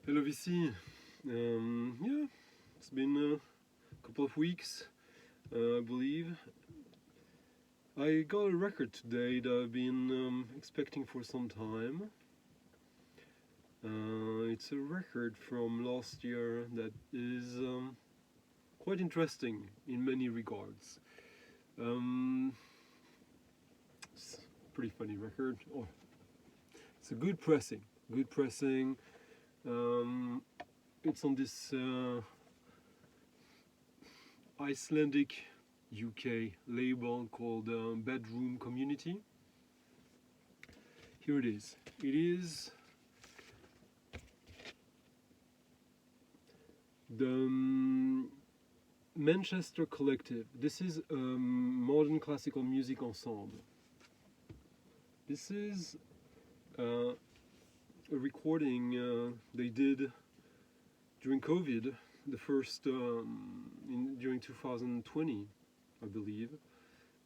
Hello VC. Yeah, it's been a couple of weeks, I believe. I got a record today that I've been expecting for some time. It's a record from last year that is quite interesting in many regards. It's a pretty funny record. Oh, it's a good pressing. Good pressing. It's on this Icelandic UK label called Bedroom Community. Here it is. It is the Manchester Collective. This is a modern classical music ensemble. This is a recording they did during COVID, the first during 2020, I believe,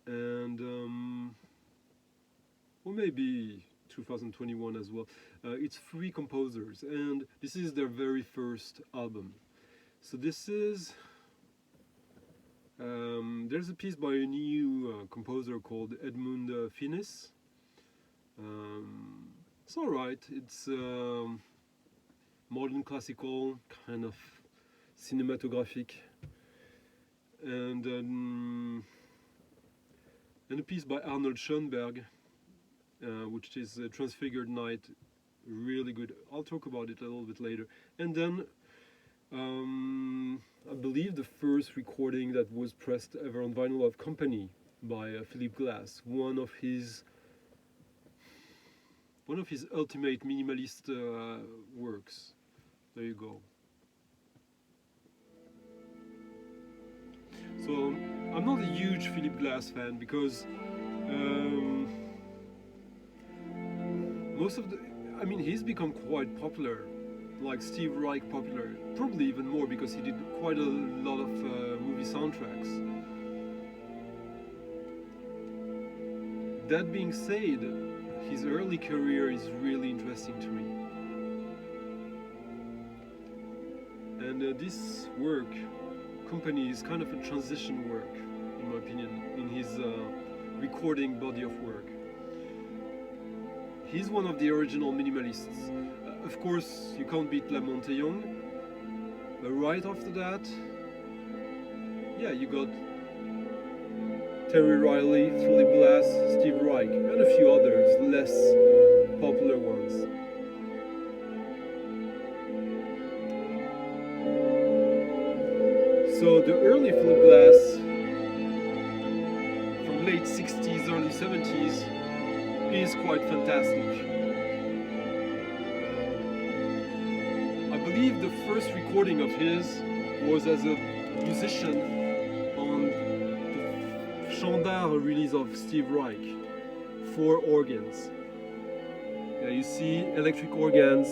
and or maybe 2021 as well. It's 3 composers, and this is their very first album. So this is there's a piece by a new composer called Edmund Finis. It's all right. It's modern classical, kind of cinematographic, and a piece by Arnold Schoenberg, which is Transfigured Night, really good. I'll talk about it a little bit later. And then I believe the first recording that was pressed ever on vinyl of Company by Philip Glass, one of his ultimate minimalist works. There you go. So I'm not a huge Philip Glass fan because he's become quite popular, like Steve Reich popular, probably even more because he did quite a lot of movie soundtracks. That being said, his early career is really interesting to me. And this work, Company, is kind of a transition work, in my opinion, in his recording body of work. He's one of the original minimalists. Of course, you can't beat La Montaigne, but right after that, yeah, you got Terry Riley, Philip Glass, Steve Reich, and a few others, less popular ones. So the early Philip Glass, from late 60s, early 70s, is quite fantastic. I believe the first recording of his was as a musician on the Shankar release of Steve Reich, 4 organs. Yeah, you see electric organs,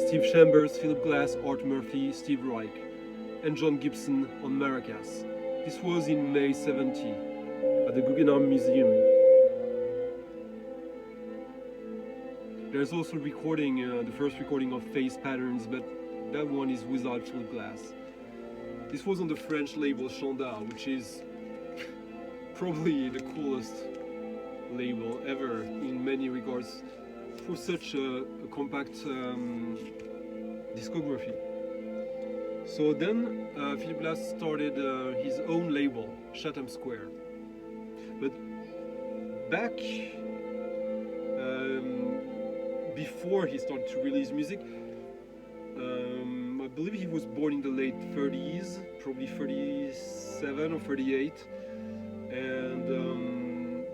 Steve Chambers, Philip Glass, Art Murphy, Steve Reich, and John Gibson on maracas. This was in May 70 at the Guggenheim Museum. There's also recording, the first recording of Phase Patterns, but that one is without Philip Glass. This was on the French label Shankar, which is probably the coolest label ever in many regards for such a compact discography. So then Philip Glass started his own label, Chatham Square. But back before he started to release music, I believe he was born in the late 30s, probably 37 or 38, and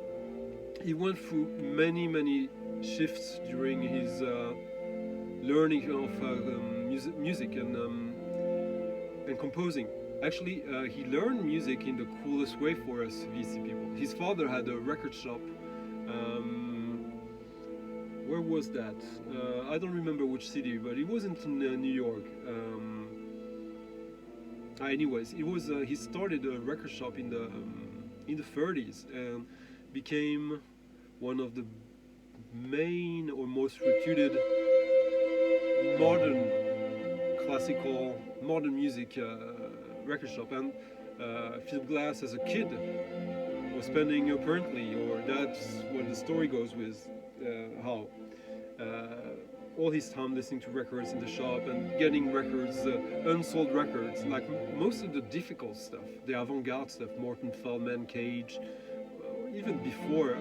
he went through many shifts during his learning of music and composing. Actually, he learned music in the coolest way for us VC people. His father had a record shop. Where was that? I don't remember which city, but it wasn't in New York. Anyways, it was. He started a record shop in the 30s and became one of the main or most reputed modern classical, modern music record shop. And Philip Glass, as a kid, was spending apparently, or that's what the story goes with, how all his time listening to records in the shop and getting records, unsold records, like most of the difficult stuff, the avant-garde stuff, Morton Feldman, Cage, even before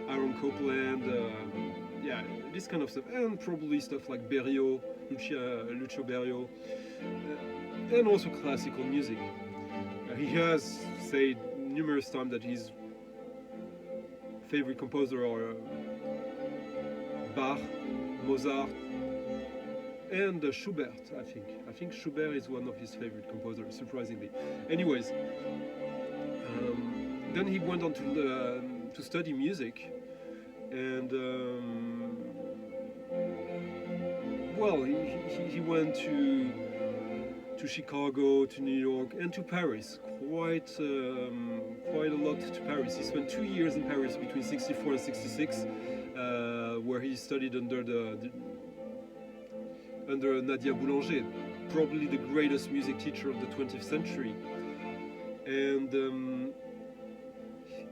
Aaron Copland, yeah, this kind of stuff, and probably stuff like Lucio Berio, and also classical music. He has said numerous times that his favorite composer are Bach, Mozart, and Schubert, I think. I think Schubert is one of his favorite composers, surprisingly. Anyways, then he went on to study music, and well, he went to Chicago, to New York, and to Paris. Quite a lot to Paris. He spent 2 years in Paris between '64 and '66. Where he studied under Nadia Boulanger, probably the greatest music teacher of the 20th century. And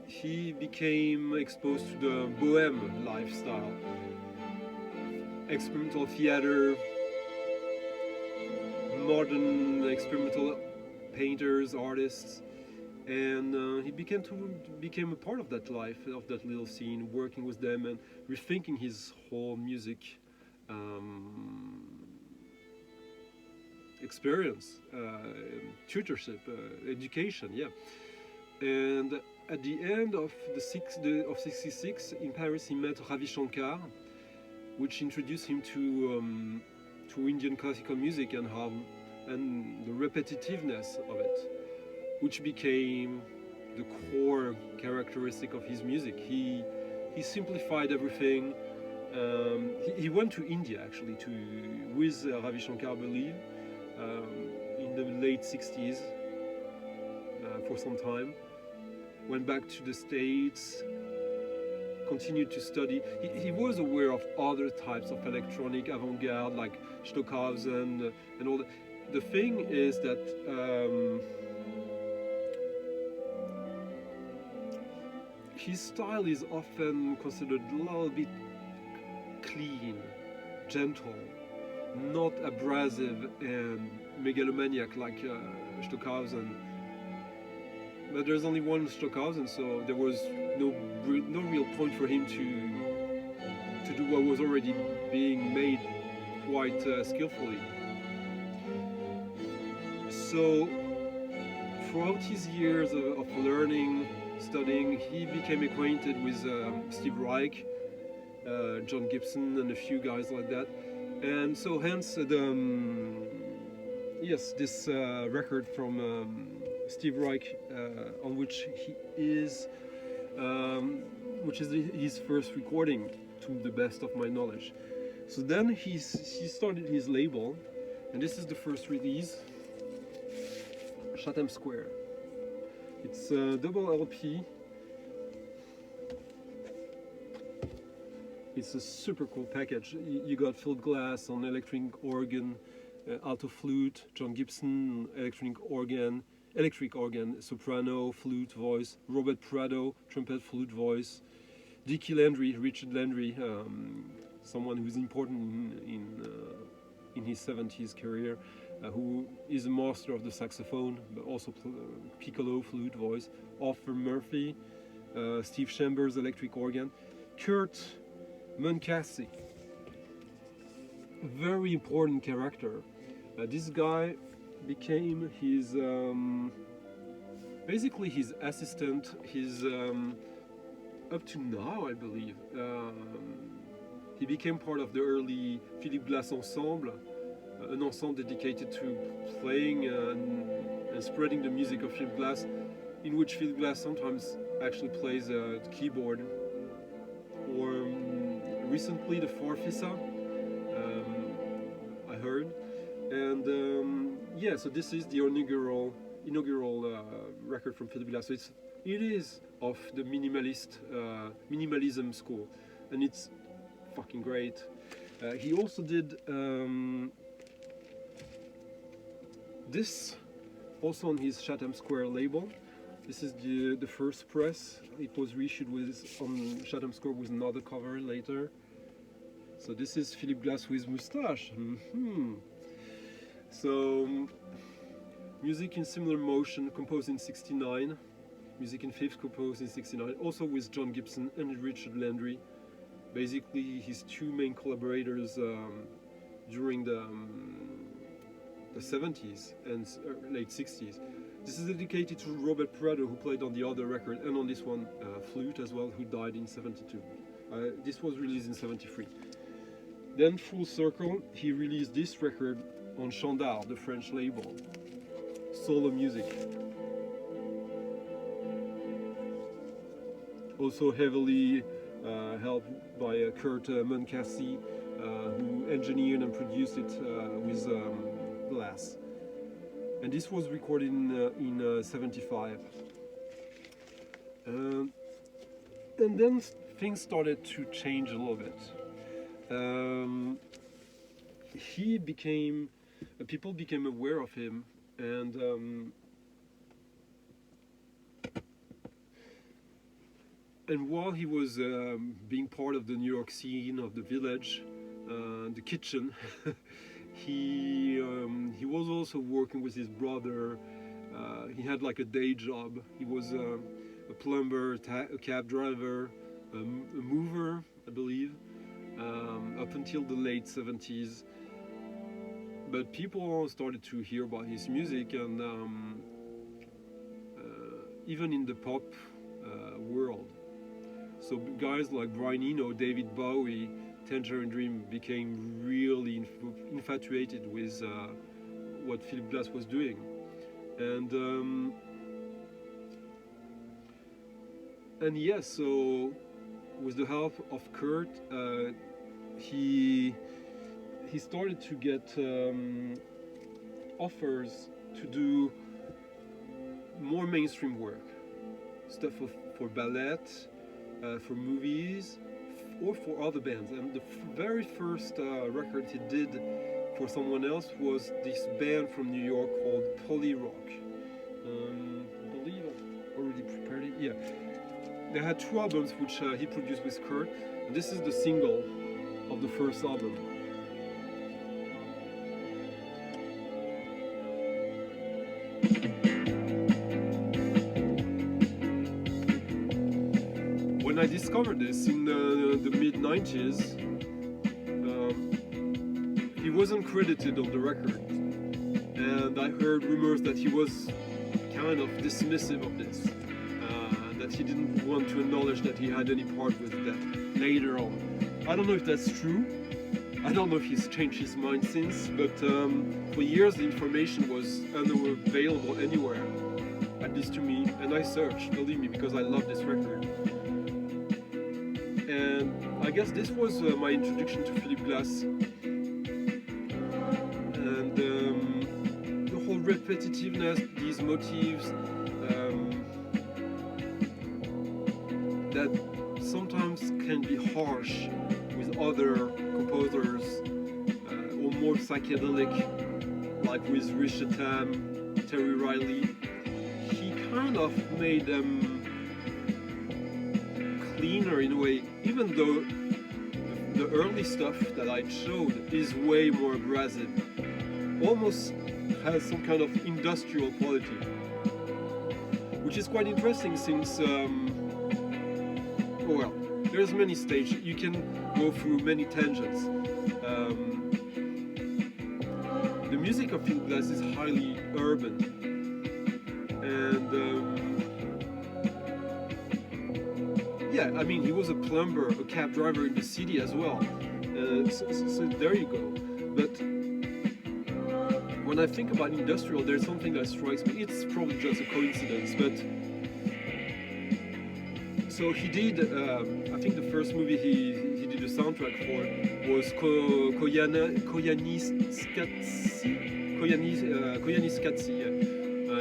he became exposed to the bohème lifestyle, experimental theater, modern experimental painters, artists. And he became a part of that life, of that little scene, working with them and rethinking his whole music experience, tutorship, education, yeah. And at the end of '66 in Paris, he met Ravi Shankar, which introduced him to Indian classical music and the repetitiveness of it, which became the core characteristic of his music. He simplified everything. He went to India actually with Ravi Shankar, I believe, in the late '60s for some time. Went back to the States, continued to study. He was aware of other types of electronic avant-garde like Stockhausen and all that. The thing is that his style is often considered a little bit clean, gentle, not abrasive and megalomaniac like Stockhausen. But there's only one Stockhausen, so there was no real point for him to do what was already being made quite skillfully. So throughout his years of learning, studying, he became acquainted with Steve Reich, John Gibson, and a few guys like that. And so hence this record from Steve Reich, on which he is, which is his first recording, to the best of my knowledge. So then he started his label, and this is the first release, Chatham Square. It's a double LP. It's a super cool package. You got Philip Glass on electric organ, alto flute, John Gibson electric organ, soprano, flute, voice, Robert Prado, trumpet, flute, voice, Dickie Landry, Richard Landry, someone who's important in his 70s career, who is a master of the saxophone, but also piccolo, flute, voice, Arthur Murphy, Steve Chambers, electric organ, Kurt Munkacy, very important character. This guy became his basically his assistant, his up to now, I believe. He became part of the early Philip Glass ensemble, an ensemble dedicated to playing and spreading the music of Philip Glass, in which Philip Glass sometimes actually plays the keyboard. Or recently the Farfisa, I heard. And yeah, so this is the inaugural record from Philip Glass. So it is of the minimalism school, and it's fucking great. He also did this also on his Chatham Square label. This is the first press. It was reissued on Chatham Square with another cover later. So this is Philip Glass with moustache. So music in similar motion, composed in '69. Music in fifth, composed in '69. Also with John Gibson and Richard Landry. Basically his two main collaborators during the 70s and late 60s. This is dedicated to Robert Prado, who played on the other record and on this one flute as well, who died in '72. This was released in '73. Then full circle, he released this record on Shankar, the French label, solo music. Also heavily helped by Kurt Munkacy, who engineered and produced it with Glass. And this was recorded in '75. And then things started to change a little bit. People became aware of him, and while he was being part of the New York scene, of the village, the kitchen, he was also working with his brother. He had like a day job. He was a plumber, a cab driver, a mover, I believe, up until the late '70s. But people started to hear about his music, and even in the pop world. So guys like Brian Eno, David Bowie, Tangerine Dream became really infatuated with what Philip Glass was doing. And yes, so with the help of Kurt, he started to get offers to do more mainstream work, stuff for ballet, for movies, or for other bands. And the very first record he did for someone else was this band from New York called Polyrock. I believe I've already prepared it. Yeah. They had two albums which he produced with Kurt, and this is the single of the first album. When I discovered this in the mid-90s, he wasn't credited on the record, and I heard rumors that he was kind of dismissive of this, that he didn't want to acknowledge that he had any part with that later on. I don't know if that's true. I don't know if he's changed his mind since, but for years the information was unavailable anywhere, at least to me, and I searched, believe me, because I love this record. And I guess this was my introduction to Philip Glass. And the whole repetitiveness, these motifs, that sometimes can be harsh with other composers, or more psychedelic, like with Richard Tam, Terry Riley. He kind of made them cleaner in a way, even though the early stuff that I showed is way more abrasive, almost has some kind of industrial quality, which is quite interesting since, well, there's many stages, you can go through many tangents. The music of Philip Glass is highly urban, and yeah, I mean, he was a plumber, a cab driver in the city as well. So there you go. But when I think about industrial, there's something that strikes me. It's probably just a coincidence, but so he did. I think the first movie he did a soundtrack for was Koyaanisqatsi.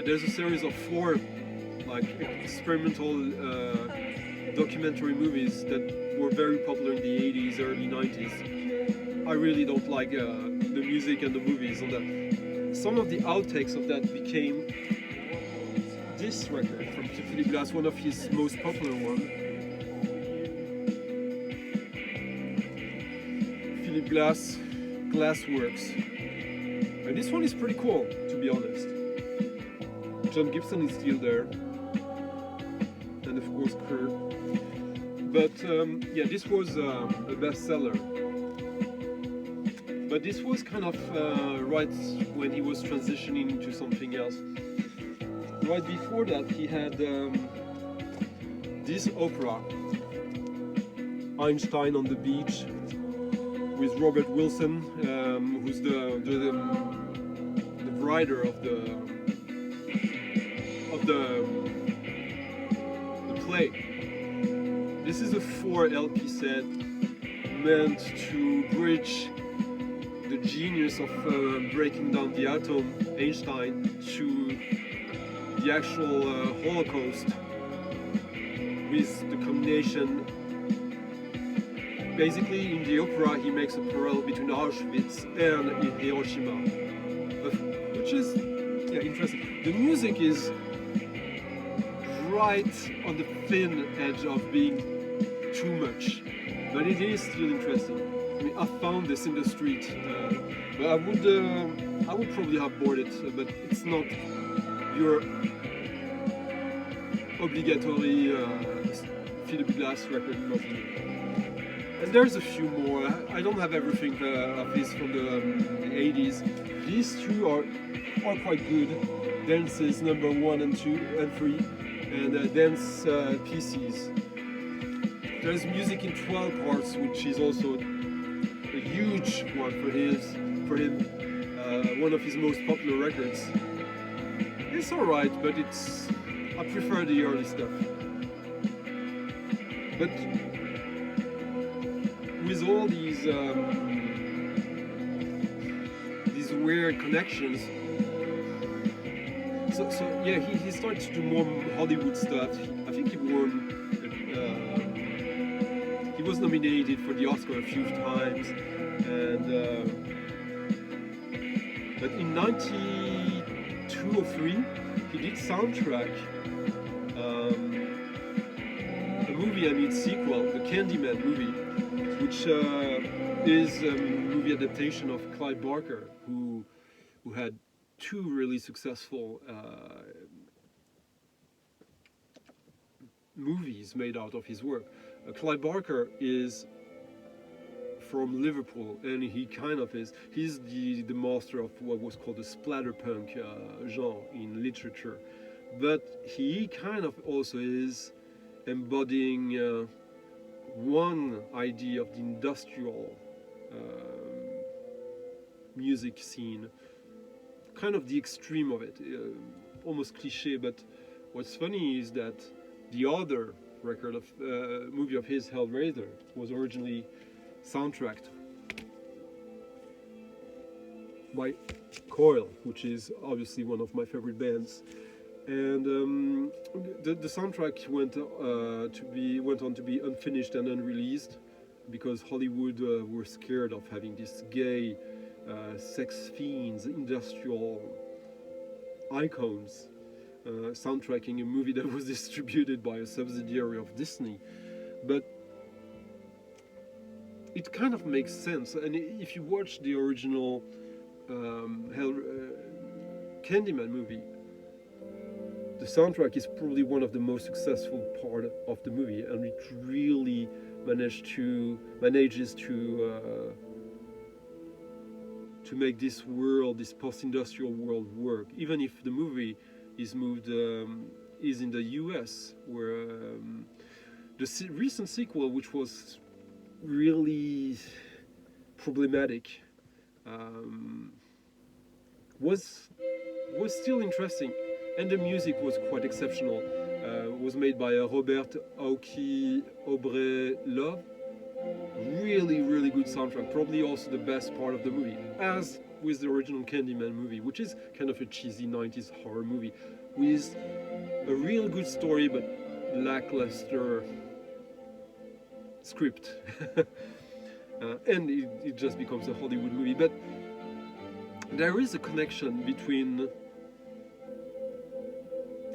There's a series of 4 like experimental documentary movies that were very popular in the 80s, early 90s. I really don't like the music and the movies on that. some of the outtakes of that became this record from Philip Glass, one of his most popular ones. Philip Glass, Glassworks. And this one is pretty cool, to be honest. John Gibson is still there. And of course Kurt. But yeah, this was a bestseller. But this was kind of right when he was transitioning into something else. Right before that, he had this opera, Einstein on the Beach, with Robert Wilson, who's the writer of the play. This is a 4 LP set meant to bridge the genius of breaking down the atom, Einstein, to the actual Holocaust, with the combination. Basically, in the opera, he makes a parallel between Auschwitz and Hiroshima, which is interesting. The music is right on the thin edge of being too much, but it is still interesting. I mean, I found this in the street, but I would probably have bought it, but it's not your obligatory Philip Glass record. And there's a few more. I don't have everything of his from the 80s. These two are quite good. Dances number 1 and 2 and 3, and dance pieces. There's music in 12 parts, which is also a huge one for him. One of his most popular records. It's alright, but I prefer the early stuff. But with all these weird connections, so yeah, he started to do more Hollywood stuff. I think he was nominated for the Oscar a few times, and but in 92 or 3 he did soundtrack a movie and its sequel, the Candyman movie, which is a movie adaptation of Clive Barker, who had 2 really successful movies made out of his work. Clive Barker is from Liverpool, and he's the master of what was called the splatterpunk genre in literature, but he kind of also is embodying one idea of the industrial music scene, kind of the extreme of it, almost cliche. But what's funny is that the other record of movie of his, Hellraiser, was originally soundtracked by Coil, which is obviously one of my favorite bands. And the soundtrack went on to be unfinished and unreleased because Hollywood were scared of having these gay, sex fiends, industrial icons soundtracking a movie that was distributed by a subsidiary of Disney. But it kind of makes sense, and if you watch the original Candyman movie, the soundtrack is probably one of the most successful part of the movie, and it really manages to make this world, this post-industrial world, work. Even if the movie is in the US, where the recent sequel, which was really problematic, was still interesting, and the music was quite exceptional. Was made by Robert Aoki Aubrey Love. Really, really good soundtrack. Probably also the best part of the movie, as with the original Candyman movie, which is kind of a cheesy 90s horror movie with a real good story but lackluster script. And it just becomes a Hollywood movie. But there is a connection between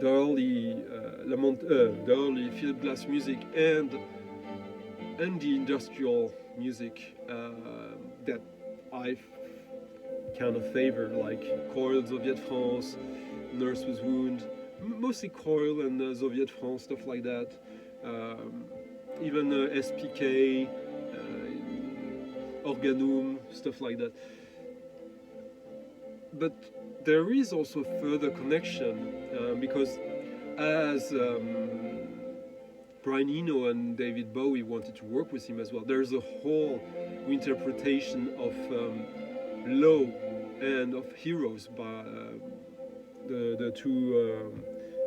the early the early Philip Glass music and the industrial music that I kind of favor, like Coil, Soviet France, Nurse with Wound, mostly Coil and Soviet France, stuff like that. Even SPK, Organum, stuff like that. But there is also a further connection because as Brian Eno and David Bowie wanted to work with him as well, there's a whole interpretation of Low and of Heroes by the two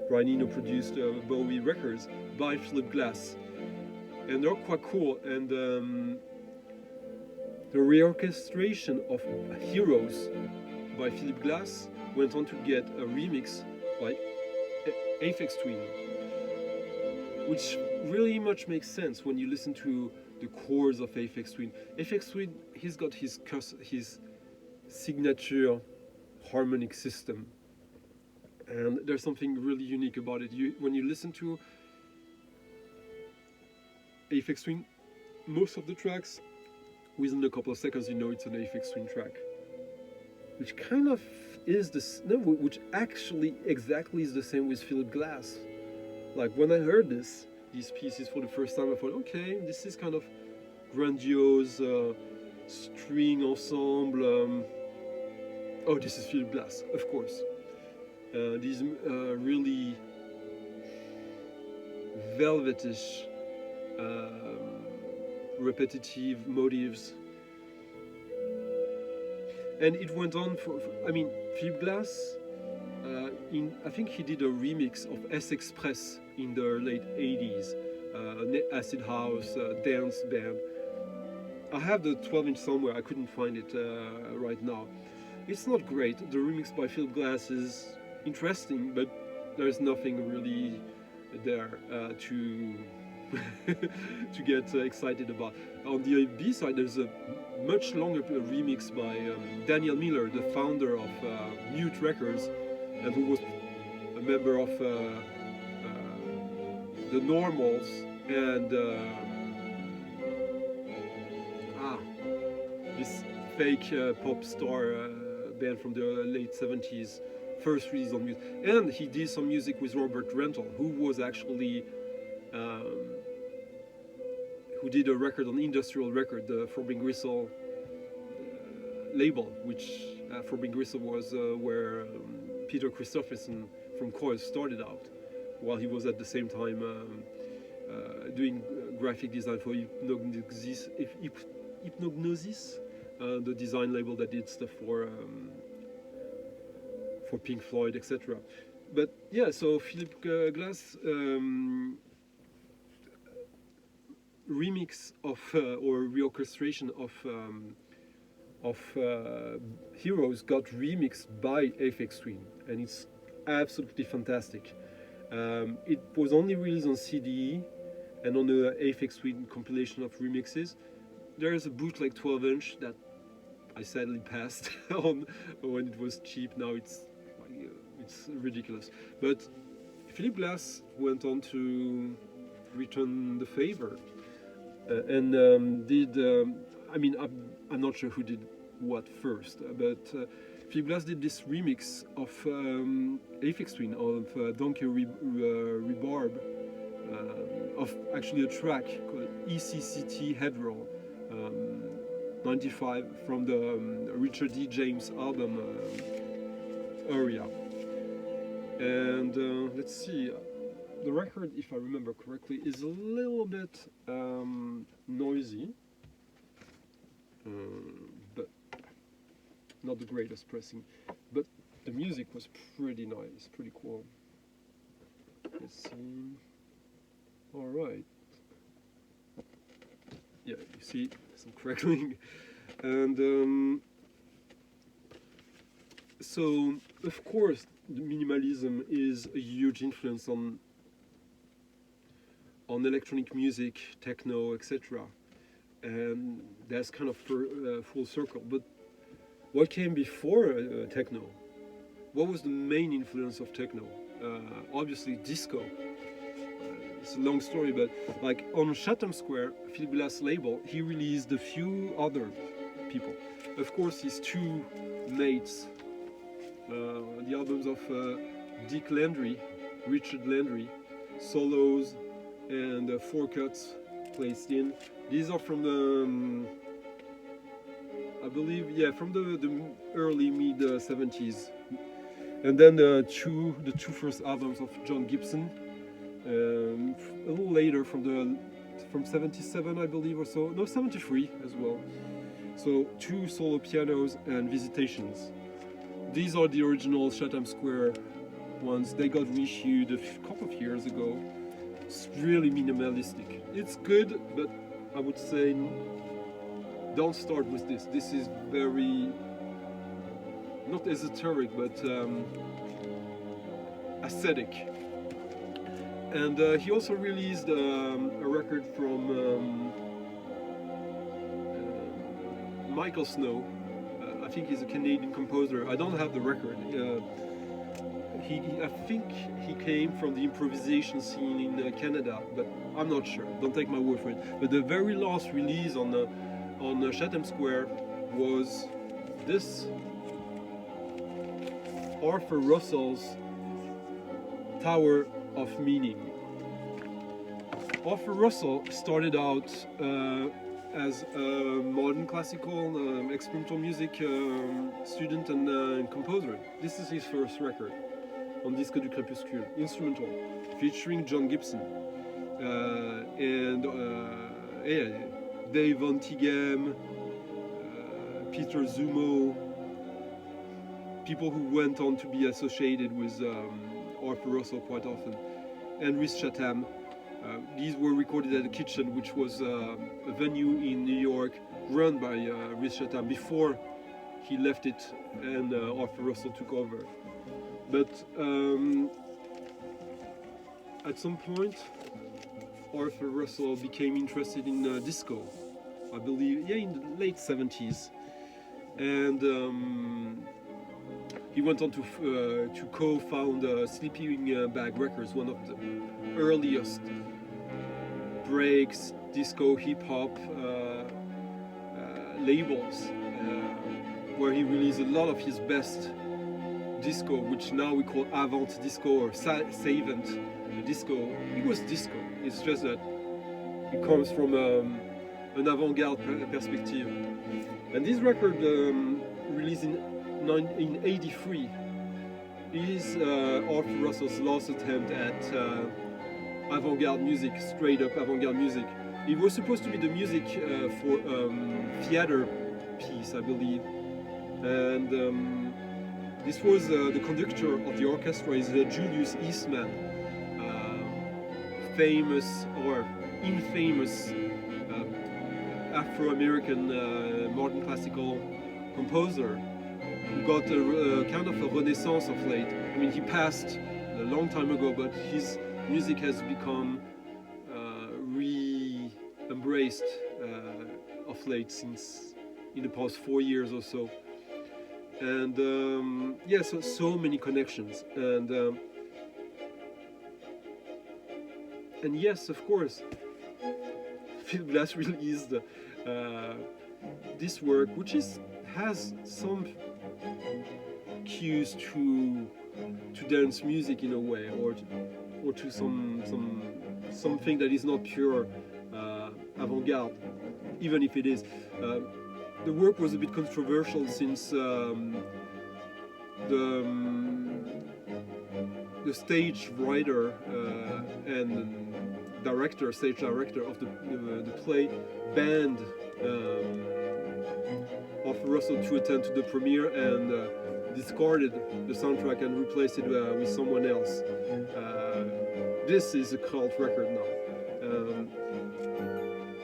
Brian Eno produced Bowie records by Philip Glass, and they're quite cool. And the reorchestration of Heroes by Philip Glass went on to get a remix by Aphex Twin, which really much makes sense when you listen to the chords of Aphex Twin. Aphex Twin, he's got his signature harmonic system, and there's something really unique about it. When you listen to Aphex Twin, most of the tracks, within a couple of seconds, you know it's an Aphex Twin track, which kind of is which actually exactly is the same with Philip Glass. Like when I heard these pieces for the first time, I thought, okay, this is kind of grandiose string ensemble. Oh, this is Philip Glass, of course. These really velvetish, repetitive motifs. And it went on I mean, Philip Glass, I think he did a remix of S-Express in the late 80s, acid house, dance band. I have the 12-inch somewhere, I couldn't find it right now. It's not great. The remix by Philip Glass is interesting, but there's nothing really there to to get excited about. On the B-side, there's a much longer remix by Daniel Miller, the founder of Mute Records, and who was a member of the Normals and this fake pop star band from the late 70s, first release on Mute. And he did some music with Robert Rental, who was actually who did a record on Industrial Record, the Forbin Gristle label, which Forbin Gristle was where Peter Christopherson from Coil started out, while he was at the same time doing graphic design for Hypnognosis, the design label that did stuff for Pink Floyd, etc. But yeah, so Philip Glass remix of or reorchestration of Heroes got remixed by Aphex Twin, and it's absolutely fantastic. It was only released on CD and on the Aphex Twin compilation of remixes. There is a bootleg 12-inch that I sadly passed on when it was cheap. Now it's ridiculous. But Philip Glass went on to return the favor and did. I mean, I'm not sure who did what first, but Philip Glass did this remix of Aphex Twin of Donkey Rebarb, of actually a track called ECCT Headroll, 95 from the Richard D. James album area. And let's see, the record, if I remember correctly, is a little bit noisy, but not the greatest pressing. But the music was pretty nice, pretty cool. Let's see. All right. Yeah, you see some crackling, and so of course the minimalism is a huge influence on electronic music, techno, etc. And that's kind of full circle. But what came before techno? What was the main influence of techno? Obviously disco. It's a long story, but like on Chatham Square, Philip Glass label, he released a few other people. Of course, his two mates, the albums of Dick Landry, Richard Landry, solos and four cuts placed in. These are from the, I believe, yeah, from the early mid 70s. And then the two first albums of John Gibson. A little later from 77, I believe, or so. No, 73 as well. So 2 solo pianos and Visitations. These are the original Chatham Square ones. They got reissued a couple of years ago. It's really minimalistic. It's good, but I would say don't start with this. This is very, not esoteric, but aesthetic. And he also released a record from Michael Snow. I think he's a Canadian composer. I don't have the record. I think he came from the improvisation scene in Canada, but I'm not sure. Don't take my word for it. But the very last release on Chatham Square was this Arthur Russell's Tower of Meaning. Arthur Russell started out as a modern classical experimental music student and composer. This is his first record on Disco du Crépuscule, instrumental, featuring John Gibson and Dave Von Tighem, Peter Zumo, people who went on to be associated with Arthur Russell quite often, and Rhys Chatham. These were recorded at the Kitchen, which was a venue in New York run by Rhys Chatham before he left it and Arthur Russell took over. But at some point, Arthur Russell became interested in disco, I believe, in the late 70s. And he went on to co-found Sleeping Bag Records, one of the earliest breaks, disco, hip-hop labels, where he released a lot of his best disco, which now we call avant disco or savant disco. It was disco, it's just that it comes from an avant-garde perspective. And this record, released in 1983, is Arthur Russell's last attempt at avant-garde music, straight up avant-garde music. It was supposed to be the music for theater piece, I believe. And this was the conductor of the orchestra is Julius Eastman, famous or infamous Afro-American modern classical composer who got a kind of a renaissance of late. I mean, he passed a long time ago, but his music has become re-embraced of late, since in the past 4 years or so. And yeah, so many connections. And yes, of course, Philip Glass released this work, which has some cues to dance music in a way, or to something that is not pure avant-garde, even if it is. The work was a bit controversial since the stage writer and stage director of the play banned Arthur Russell to attend to the premiere and discarded the soundtrack and replaced it with someone else. This is a cult record now.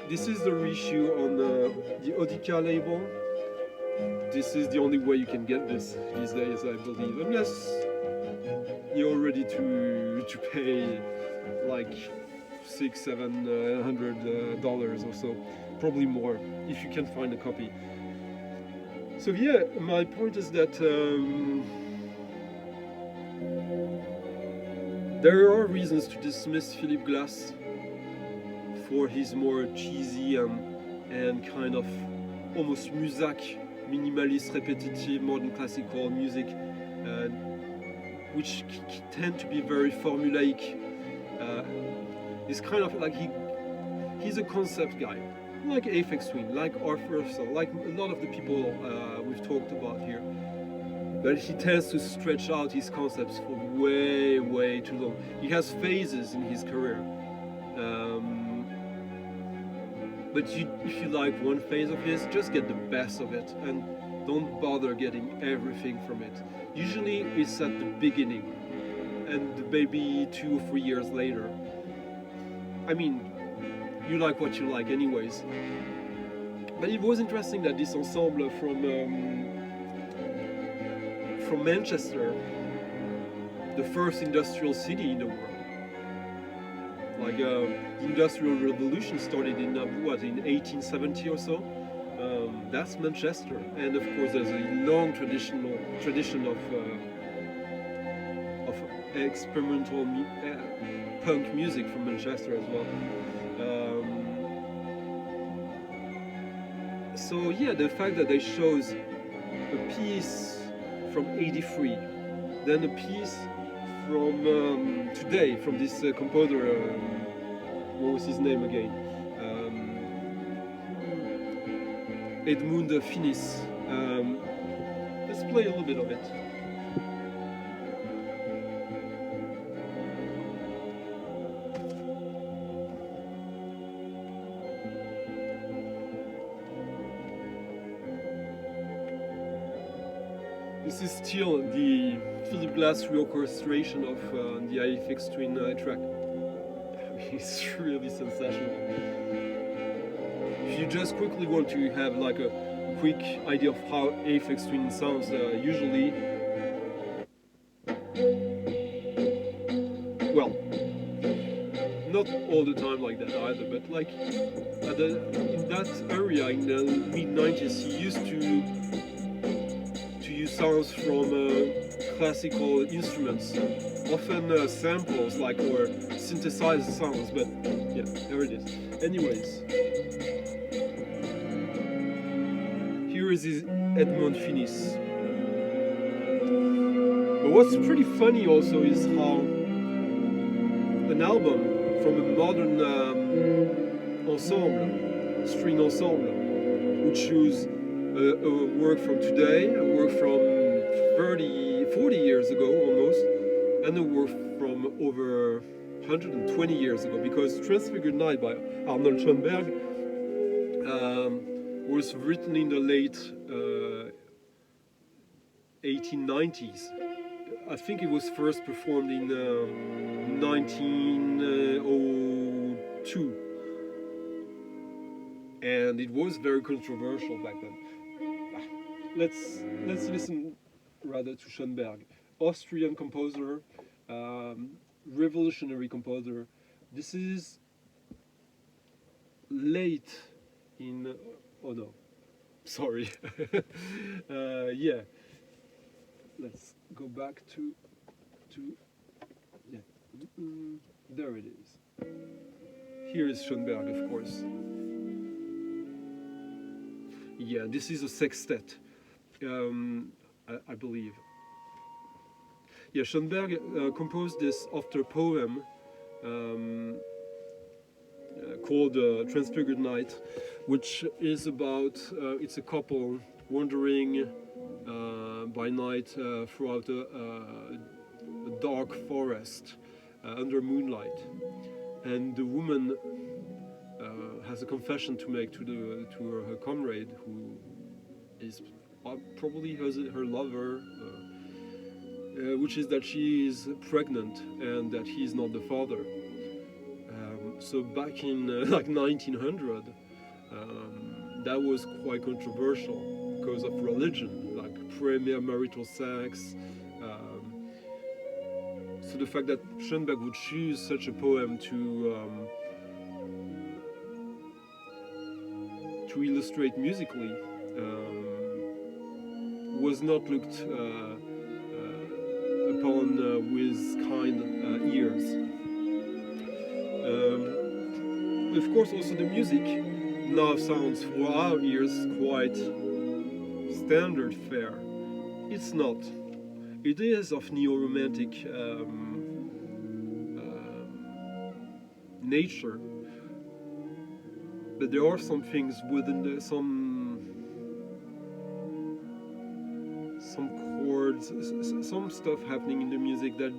This is the reissue on the Audica label. This is the only way you can get this these days, I believe, unless you're ready to pay like $600-700 or so, probably more if you can find a copy. So yeah, my point is that there are reasons to dismiss Philip Glass for his more cheesy and kind of almost muzak, minimalist, repetitive, modern classical music, which tend to be very formulaic. It's kind of like he's a concept guy, like Aphex Twin, like Arthur, like a lot of the people we've talked about here. But he tends to stretch out his concepts for way, way too long. He has phases in his career. But if you like one phase of his, just get the best of it and don't bother getting everything from it. Usually it's at the beginning and maybe 2 or 3 years later. I mean, you like what you like anyways. But it was interesting that this ensemble from Manchester, the first industrial city in the world, like the Industrial Revolution started in what, in 1870 or so. That's Manchester, and of course there's a long tradition of experimental punk music from Manchester as well. So yeah, the fact that they chose a piece from '83, then a piece from today, from this composer, what was his name again? Edmund Finis. Let's play a little bit of it. This is still the Philip Glass reorchestration of the Aphex Twin track. It's really sensational. If you just quickly want to have like a quick idea of how Aphex Twin sounds, usually, well, not all the time like that either, but like in that area in the mid-90s, he used to use sounds from classical instruments, often samples like or synthesized sounds, but yeah, there it is. Anyways, here is his Edmund Finis. But what's pretty funny also is how an album from a modern ensemble, string ensemble, would choose a work from today, a work from 40 years ago almost, and a work from over 120 years ago, because Transfigured Night by Arnold Schoenberg was written in the late 1890s. I think it was first performed in 1902, and it was very controversial back then. Let's listen rather to Schoenberg, Austrian composer, revolutionary composer. This is late in, oh no, sorry. Yeah, let's go back to yeah, there it is. Here is Schoenberg, of course. Yeah, this is a sextet, I believe. Yeah, Schoenberg composed this after a poem called Transfigured Night, which is about, it's a couple wandering by night throughout a dark forest under moonlight. And the woman has a confession to make to her comrade, who is probably her lover, which is that she is pregnant and that he is not the father. So back in like 1900, that was quite controversial because of religion, like premarital sex. So the fact that Schoenberg would choose such a poem to illustrate musically was not looked upon with kind ears. Of course, also the music now sounds for our ears quite standard fare. It's not. It is of neo-romantic nature, but there are some things within some chords, some stuff happening in the music that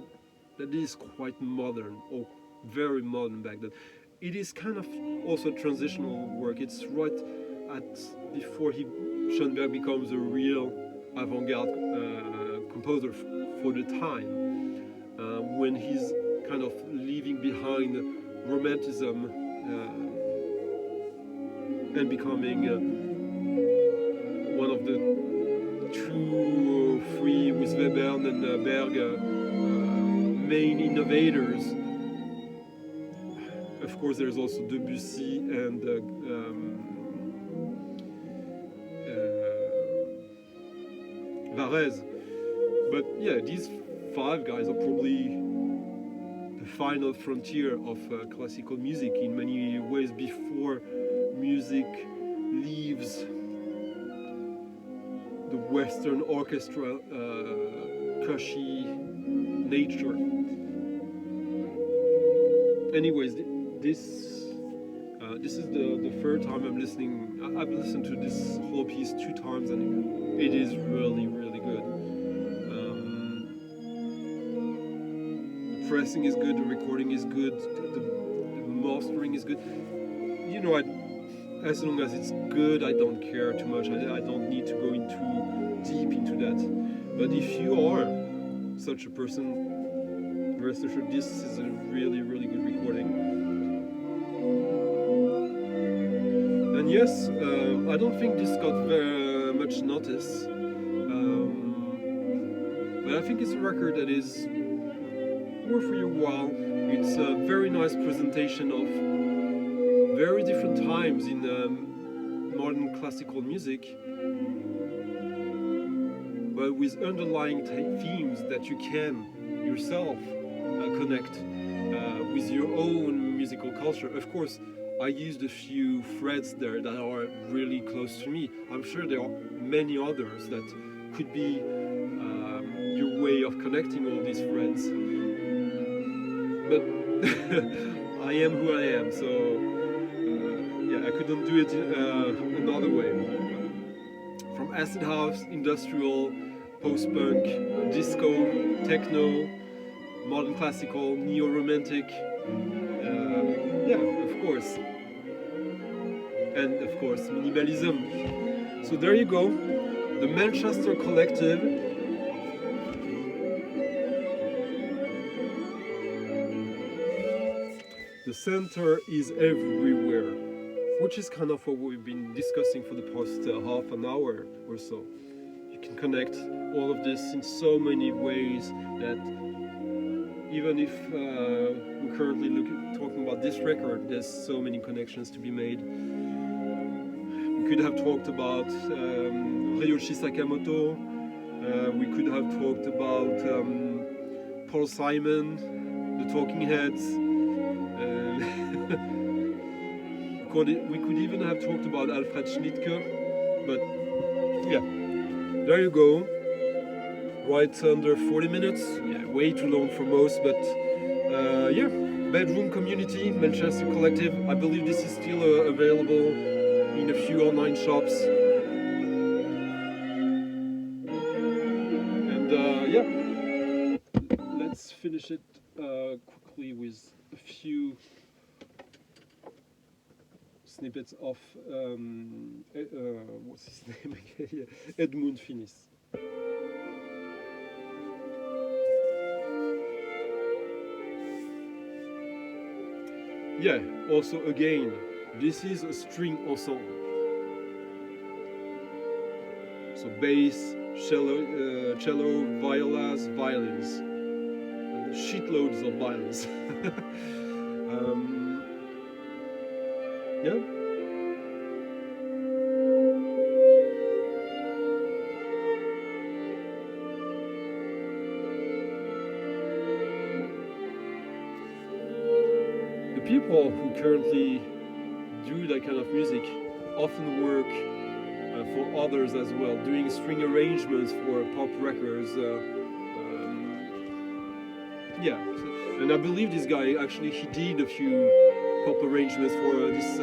is quite modern, or very modern back then. It is kind of also transitional work. It's right at before Schoenberg becomes a real avant-garde composer for the time, when he's kind of leaving behind romanticism and becoming one of the 2 or 3 with Webern and Berg main innovators. Of course, there's also Debussy and Varese. But yeah, these 5 guys are probably the final frontier of classical music in many ways, before music leaves the Western orchestra cushy nature. Anyways, this is the 3rd time I'm listening. I've listened to this whole piece 2 times, and it is really, really good. The pressing is good, the recording is good, the mastering is good. You know, as long as it's good, I don't care too much. I don't need to go deep into that. But if you are such a person, rest assured this is a really, really good recording. And yes, I don't think this got very much notice, but I think it's a record that is worth your while. It's a very nice presentation of very different times in modern classical music, but with underlying themes that you can yourself connect with your own musical culture. Of course, I used a few threads there that are really close to me. I'm sure there are many others that could be your way of connecting all these threads. But I am who I am, so yeah, I couldn't do it another way. From acid house, industrial, post-punk, disco, techno, modern classical, neo-romantic, yeah, of course. And of course, minimalism. So there you go, the Manchester Collective. The center is everywhere, which is kind of what we've been discussing for the past half an hour or so. You can connect all of this in so many ways that even if we're currently talking about this record, there's so many connections to be made. We could have talked about Ryoshi Sakamoto, we could have talked about Paul Simon, the Talking Heads. We could even have talked about Alfred Schnittke, but yeah, there you go. Right under 40 minutes, yeah, way too long for most, but yeah, Bedroom Community, Manchester Collective. I believe this is still available in a few online shops. And yeah, let's finish it quickly with a few snippets of what's his name again? Edmund Finis. Yeah, also again, this is a string ensemble. So bass, cello, violas, violins, shitloads of violins. Yeah. people who currently do that kind of music often work for others as well, doing string arrangements for pop records. Yeah, and I believe this guy actually he did a few pop arrangements for this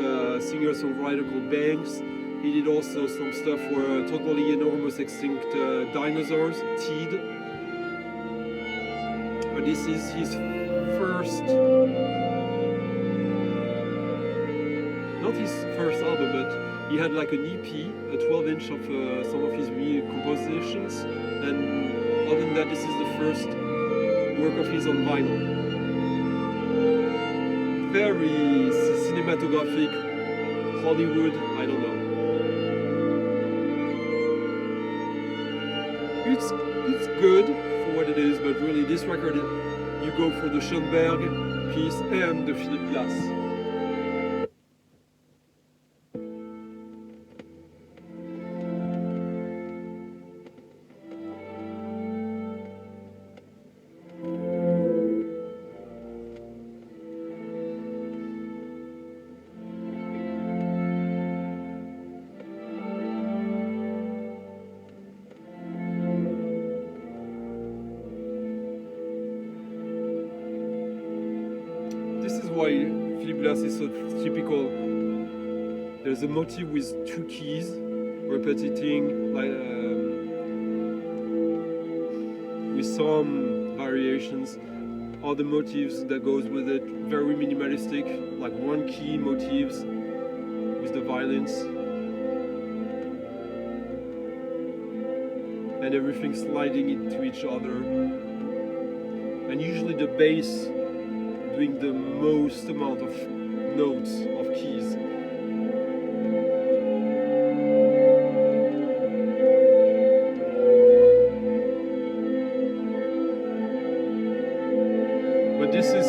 singer-songwriter called Banks. He did also some stuff for totally enormous extinct dinosaurs, Teed. But this is his first, not his first album, but he had like an EP, a 12-inch of some of his compositions, and other than that, this is the first work of his on vinyl. Very cinematographic, Hollywood, I don't know. It's good for what it is, but really this record, you go for the Schoenberg piece and the Philippe Glass. Why Philippe Glass is so typical. There's a motif with two keys repeating, like, with some variations. Other motifs that goes with it, very minimalistic, like one key motifs with the violins, and everything sliding into each other. And usually the bass doing the most amount of notes of keys. But this is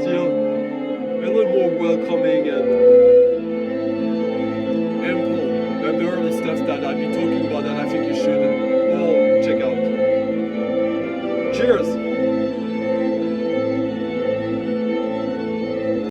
still a little more welcoming and ample than the early stuff that I've been talking about that I've